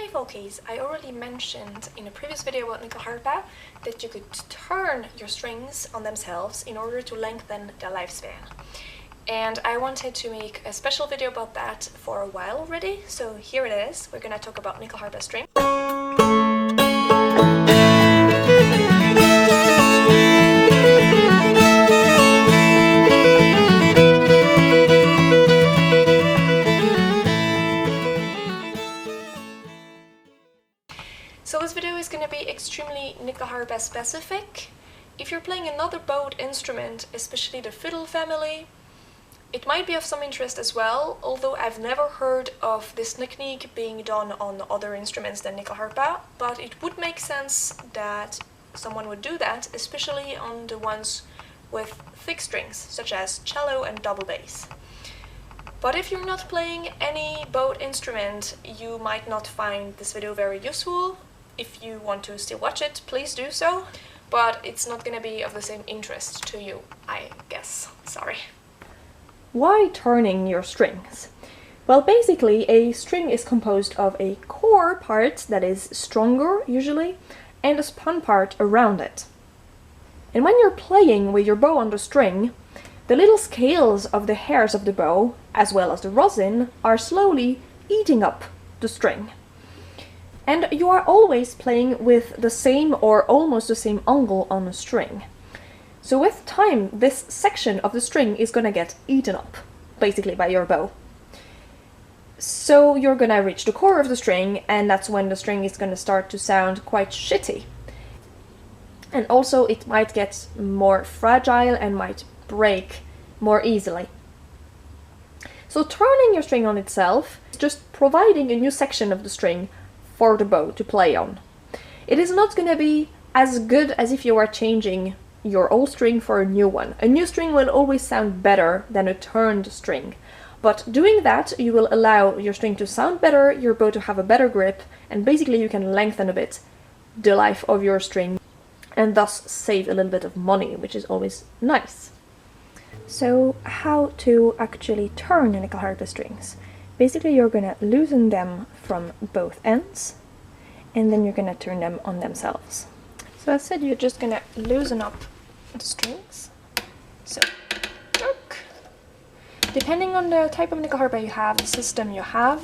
Hey folkies, I already mentioned in a previous video about Nyckelharpa that you could turn your strings on themselves in order to lengthen their lifespan. And I wanted to make a special video about that for a while already, so here it is. We're gonna talk about Nyckelharpa string. So this video is going to be extremely Nyckelharpa specific. If you're playing another bowed instrument, especially the fiddle family, it might be of some interest as well, although I've never heard of this technique being done on other instruments than Nyckelharpa, but it would make sense that someone would do that, especially on the ones with thick strings, such as cello and double bass. But if you're not playing any bowed instrument, you might not find this video very useful. If you want to still watch it, please do so, but it's not going to be of the same interest to you, I guess. Sorry. Why turning your strings? Well, basically a string is composed of a core part that is stronger usually and a spun part around it. And when you're playing with your bow on the string, the little scales of the hairs of the bow, as well as the rosin, are slowly eating up the string. And you are always playing with the same or almost the same angle on a string. So with time, this section of the string is gonna get eaten up, basically by your bow. So you're gonna reach the core of the string, and that's when the string is gonna start to sound quite shitty. And also it might get more fragile and might break more easily. So turning your string on itself is just providing a new section of the string for the bow to play on. It is not going to be as good as if you are changing your old string for a new one. A new string will always sound better than a turned string, but doing that you will allow your string to sound better, your bow to have a better grip, and basically you can lengthen a bit the life of your string and thus save a little bit of money, which is always nice. So how to actually turn Nyckelharpa strings? Basically you're gonna loosen them from both ends and then you're gonna turn them on themselves. So as said, you're just gonna loosen up the strings. So, jerk. Depending on the type of Nyckelharpa you have, the system you have,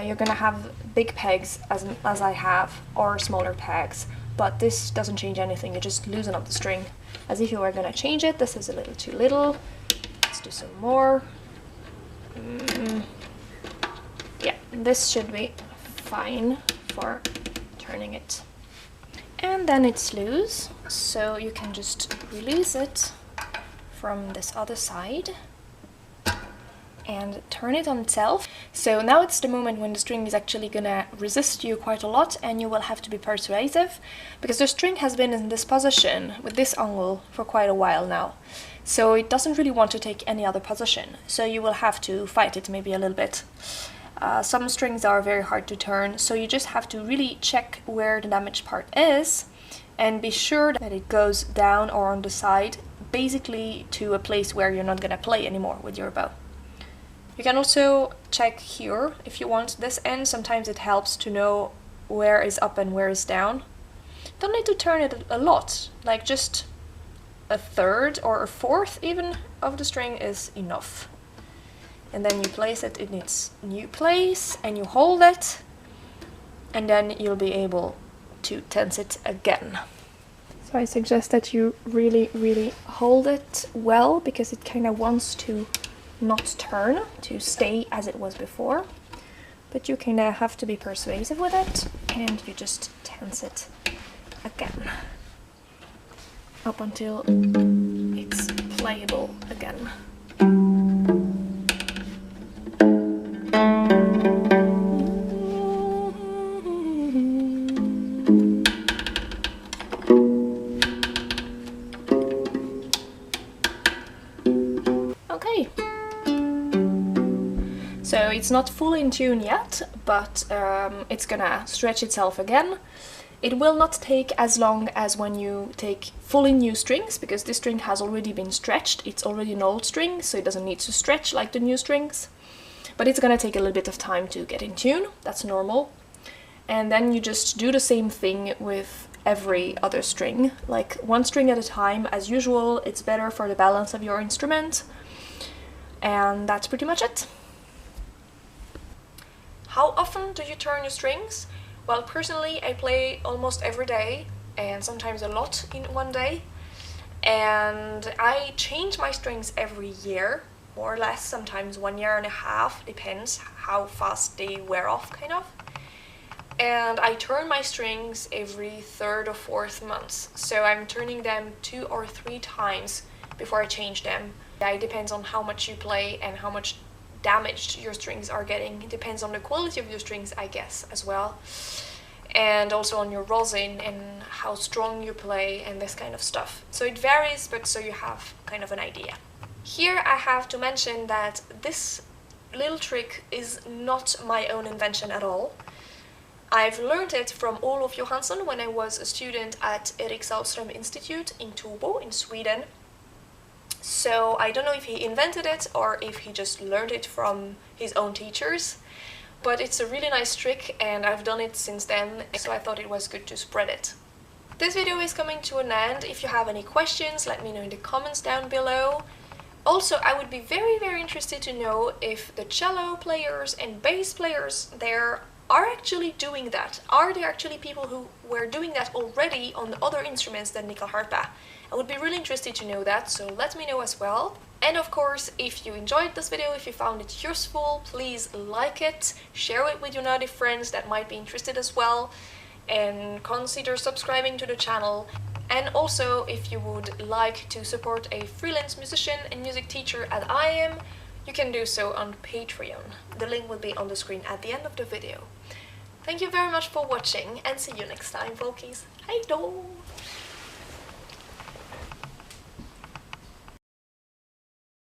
you're gonna have big pegs as I have, or smaller pegs, but this doesn't change anything. You just loosen up the string as if you were gonna change it. This is a little too little. Let's do some more. Yeah, this should be fine for turning it. And then it's loose, so you can just release it from this other side and turn it on itself. So now it's the moment when the string is actually gonna resist you quite a lot, and you will have to be persuasive because the string has been in this position with this angle for quite a while now. So it doesn't really want to take any other position, so you will have to fight it maybe a little bit. Some strings are very hard to turn, so you just have to really check where the damaged part is and be sure that it goes down or on the side, basically to a place where you're not gonna play anymore with your bow. You can also check here if you want this end. Sometimes it helps to know where is up and where is down. Don't need to turn it a lot, like just a third or a fourth even of the string is enough. And then you place it in its new place and you hold it, and then you'll be able to tense it again. So I suggest that you really hold it well, because it kind of wants to not turn, to stay as it was before. But you kind of have to be persuasive with it, and you just tense it again up until it's playable again. Okay. So it's not fully in tune yet, but it's gonna stretch itself again. It will not take as long as when you take fully new strings, because this string has already been stretched. It's already an old string, so it doesn't need to stretch like the new strings. But it's gonna take a little bit of time to get in tune. That's normal. And then you just do the same thing with every other string, like one string at a time as usual. It's better for the balance of your instrument. And that's pretty much it. How often do you turn your strings? Well, personally, I play almost every day, and sometimes a lot in one day. And I change my strings every year, more or less, sometimes 1 year and a half, depends how fast they wear off, kind of. And I turn my strings every 3rd or 4th month, so I'm turning them 2 or 3 times before I change them. It depends on how much you play and how much damaged your strings are getting. It depends on the quality of your strings, I guess, as well. And also on your rosin and how strong you play and this kind of stuff. So it varies, but so you have kind of an idea. Here I have to mention that this little trick is not my own invention at all. I've learned it from Olov Johansson when I was a student at Eric Sahlström Institute in Tobo in Sweden. So I don't know if he invented it or if he just learned it from his own teachers. But it's a really nice trick and I've done it since then, so I thought it was good to spread it. This video is coming to an end. If you have any questions, let me know in the comments down below. Also, I would be very interested to know if the cello players and bass players there are actually doing that. Are there actually people who were doing that already on the other instruments than Nyckelharpa? I would be really interested to know that, so let me know as well. And of course, if you enjoyed this video, if you found it useful, please like it, share it with your nerdy friends that might be interested as well, and consider subscribing to the channel. And also, if you would like to support a freelance musician and music teacher as I am, you can do so on Patreon. The link will be on the screen at the end of the video. Thank you very much for watching and see you next time, folkies. Hej då!